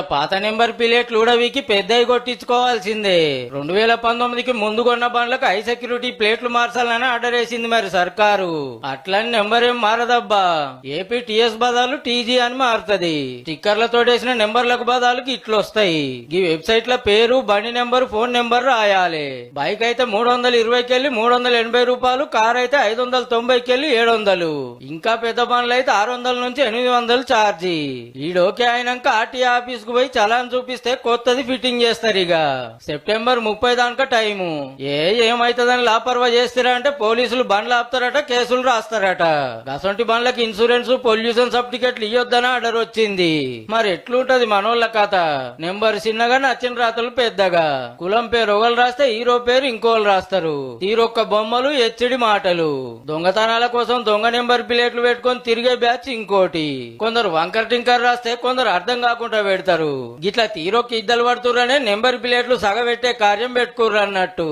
పాత నెంబర్ ప్లేట్లు ఊడవీకి పెద్దవి కొట్టించుకోవాల్సిందే. 2019కి ముందు కొన్న బండ్లకు హై సెక్యూరిటీ ప్లేట్లు మార్చాలని ఆర్డర్ వేసింది మరి సర్కారు. అట్లని నెంబర్ ఏం మారదబ్బా. ఏపీ టీఎస్ బదాలు టీజీ అని మారుతుంది. స్టిక్కర్లతో వేసిన నెంబర్లకు బదాలకు ఇట్లొస్తాయి. ఈ వెబ్సైట్ లో పేరు, బండి నెంబర్, ఫోన్ నెంబర్ రాయాలి. బైక్ అయితే 320 కెళ్ళి 380 రూపాయలు, కార్ అయితే 590 కెళ్ళి 700, ఇంకా పెద్ద బండ్లు అయితే 600 నుంచి 800 ఛార్జీ. ఈడోకే అయినాక ఆర్టీఏ ఆఫీస్ కు పోయి చలాన్ చూపిస్తే కొత్తది ఫిట్టింగ్ చేస్తారు. ఇక సెప్టెంబర్ 30 దాకా టైము. ఏమైతుందని లాపర్వా చేస్తారా అంటే పోలీసులు బండ్లు ఆపుతారట, కేసులు రాస్తారట. అసొంటి బండ్లకి ఇన్సూరెన్స్, పొల్యూషన్ సర్టిఫికెట్లు ఇవ్వొద్దని ఆర్డర్ వచ్చింది. మరి ఎట్లుంటది మనోళ్ళ కథ. నెంబర్ చిన్నగా, నచ్చిన రాతలు పెద్దగా. కులం పేరు ఒకళ్ళు రాస్తే హీరో పేరు ఇంకోళ్ళు రాస్తారు. తీరొక్క బొమ్మలు, హెచ్చడి మాటలు. దొంగతనాల కోసం దొంగ నెంబర్ ప్లేట్లు పెట్టుకొని తిరిగే బ్యాచ్ ఇంకోటి. కొందరు వంకర్ టింకర్ రాస్తే కొందరు అర్థం కాకుండా పెడతారు. గిట్లా తీరొక్క ఇద్దరు పడుతుర్రనే నెంబర్ ప్లేట్లు సగబెట్టే కార్యం పెట్టుకుర్రు అన్నట్టు.